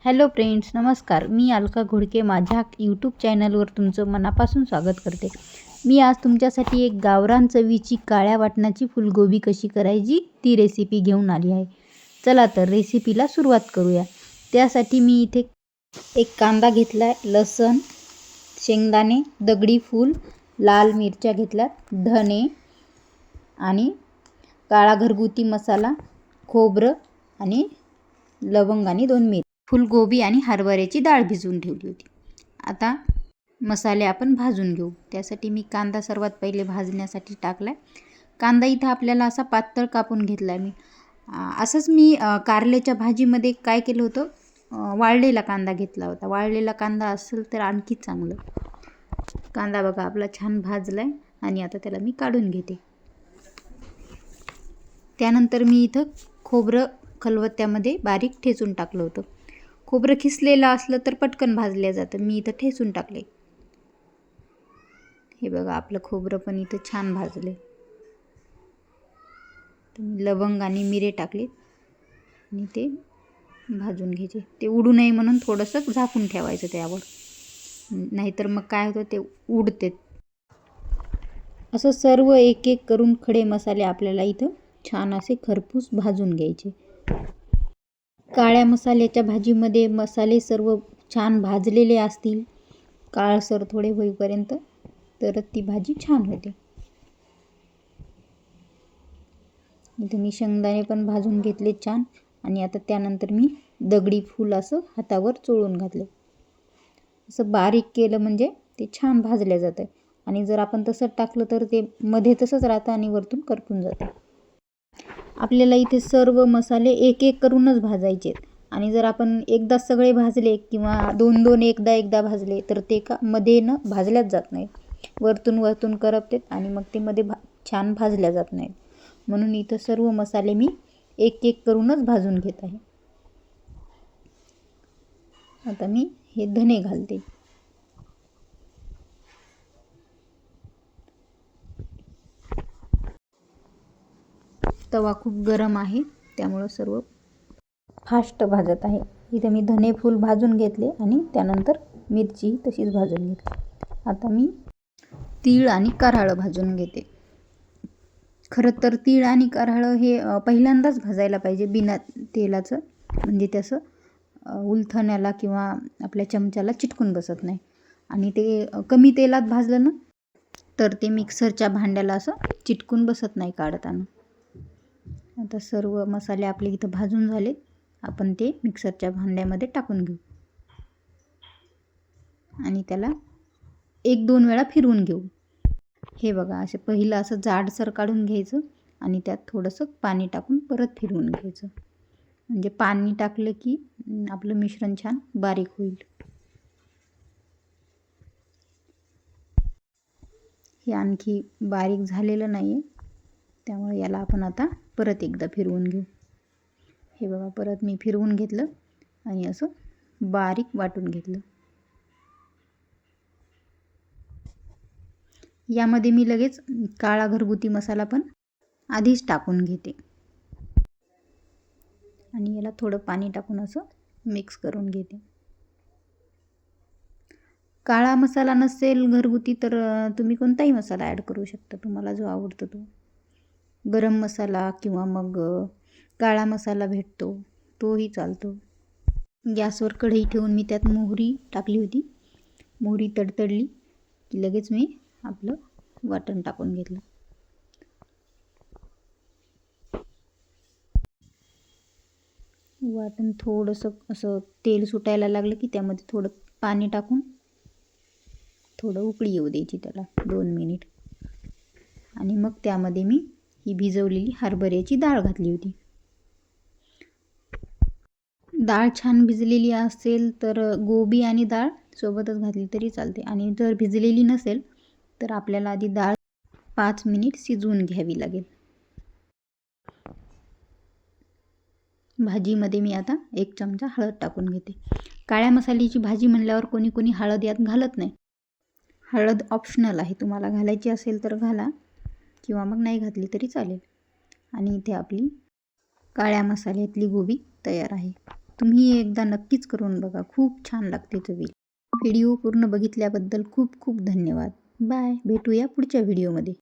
Hello friends, नमस्कार. मी अलका घोडके माझ्या YouTube चॅनलवर तुमचं मनापासून स्वागत करते. मी आज तुमच्यासाठी एक गावरान चवीची काळ्या वाटणाची फुलगोबी कशी करायची ती रेसिपी घेऊन आली आहे. चला तर रेसिपीला सुरुवात करूया. त्यासाठी मी इथे एक कांदा घेतला आहे, लसण, शेंगदाणे, दगडी फूल, लाल मिरच्या घेतल्यात, धने आणि काळा घरगुती मसाला, खोबरं आणि लवंग आणि 2 मिरची, फुलगोबी आणि हरभऱ्याची डाळ भिजवून ठेवली होती. आता मसाले आपण भाजून घेऊ. त्यासाठी मी कांदा सर्वात पहिले भाजण्यासाठी टाकला आहे. कांदा इथं आपल्याला असा पातळ कापून घेतला आहे. असंच मी कारल्याच्या भाजीमध्ये काय केलं होतं, वाळलेला कांदा घेतला होता. वाळलेला कांदा असेल तर आणखी चांगलं. कांदा बघा आपला छान भाजला आहे आणि आता त्याला मी काढून घेते. त्यानंतर मी इथं खोबरं खलबत्त्यामध्ये बारीक ठेचून टाकलं होतं. खोबरं खिसलेलं असलं तर पटकन भाजलं जातं. मी इथं ठेचून टाकले. हे बघा आपलं खोबरं पण इथं छान भाजले. लवंग आणि मिरे टाकले आणि ते भाजून घ्यायचे. ते उडू नये म्हणून थोडंसं झाकून ठेवायचं त्यावर, नाहीतर मग काय होतं ते उडते. असं सर्व एक एक करून खडे मसाले आपल्याला इथं छान असे खरपूस भाजून घ्यायचे. काळ्या मसाल्याच्या भाजीमध्ये मसाले सर्व छान भाजलेले असतील, काळसर थोडे होईपर्यंत, तर ती भाजी छान होते. इथे मी शेंगदाणे पण भाजून घेतले छान आणि आता त्यानंतर मी दगडी फूल असं हातावर चोळून घातले. असं बारीक केलं म्हणजे ते छान भाजलं जातं आणि जर आपण तसं टाकलं तर ते मध्ये तसंच राहतं आणि वरतून करपून जातं. आपल्याला इथे सर्व मसाले एक एक करूनच भाजायचे आणि जर आपण एकदा सगळे भाजले किंवा दोन एकदा भाजले तर ते मध्ये न भाजल्याच जात नाही. वरतून करपते आणि मग ते मध्ये छान भाजल्या जात नाहीत. म्हणून इथं सर्व मसाले मी एक एक करूनच भाजून घेत आहे. आता मी हे धने घालते. तवा खूप गरम आहे त्यामुळं सर्व फास्ट भाजत आहे. इथे मी धने फूल भाजून घेतले आणि त्यानंतर मिरची तशीच भाजून घेतली. आता मी तीळ आणि कारळं भाजून घेते. खरं तर तीळ आणि कारळं हे पहिल्यांदाच भाजायला पाहिजे बिना तेलाचं, म्हणजे त्याचं उलथण्याला किंवा आपल्या चमच्याला चिटकून बसत नाही. आणि ते कमी तेलात भाजलं ना तर ते मिक्सरच्या भांड्याला असं चिटकून बसत नाही काढताना. आता सर्व मसाले आपले इथं भाजून झाले. आपण ते मिक्सरच्या भांड्यामध्ये टाकून घेऊ आणि त्याला 1-2 वेळा फिरवून घेऊ. हे बघा असं पहिलं असं जाडसर काढून घ्यायचं आणि त्यात थोडंसं पाणी टाकून परत फिरवून घ्यायचं. म्हणजे पाणी टाकलं की आपलं मिश्रण छान बारीक होईल. हे आणखी बारीक झालेलं नाही आहे, त्यामुळे याला आपण आता परत एकदा फिरवून घेऊ. हे बघा परत मी फिरवून घेतलं आणि असं बारीक वाटून घेतलं. यामध्ये मी लगेच काळा घरगुती मसाला पण आधीच टाकून घेते आणि याला थोडं पाणी टाकून असं मिक्स करून घेते. काळा मसाला नसेल घरगुती तर तुम्ही कोणताही मसाला ॲड करू शकता, तुम्हाला जो आवडतो तो. गरम मसाला किंवा मग काळा मसाला भेटतो तोही चालतो. गॅसवर कढई ठेवून मी त्यात मोहरी टाकली होती. मोहरी तडतडली की लगेच मी आपलं वाटण टाकून घेतलं. वाटण थोडंसं असं तेल सुटायला लागलं की त्यामध्ये थोडं पाणी टाकून थोडं उकळी येऊ द्यायची त्याला 2 मिनिट. आणि मग त्यामध्ये मी ही भिजवलेली हरभऱ्याची डाळ घातली होती. डाळ छान भिजलेली असेल तर गोबी आणि डाळ सोबतच घातली तरी चालते. आणि जर भिजलेली नसेल तर आपल्याला आधी डाळ 5 मिनिट शिजवून घ्यावी लागेल. भाजीमध्ये मी आता 1 चमचा हळद टाकून घेते. काळ्या मसाल्याची भाजी म्हणल्यावर कोणी हळद यात घालत नाही. हळद ऑप्शनल आहे, तुम्हाला घालायची असेल तर घाला किंवा मग नाही घातली तरी चालेल. आणि इथे आपली काळ्या मसाल्यातली गोबी तयार आहे. तुम्ही एकदा नक्कीच करून बघा, खूप छान लागते चवीला. व्हिडिओ पूर्ण बघितल्याबद्दल खूप खूप धन्यवाद. बाय. भेटूया पुढच्या व्हिडिओमध्ये.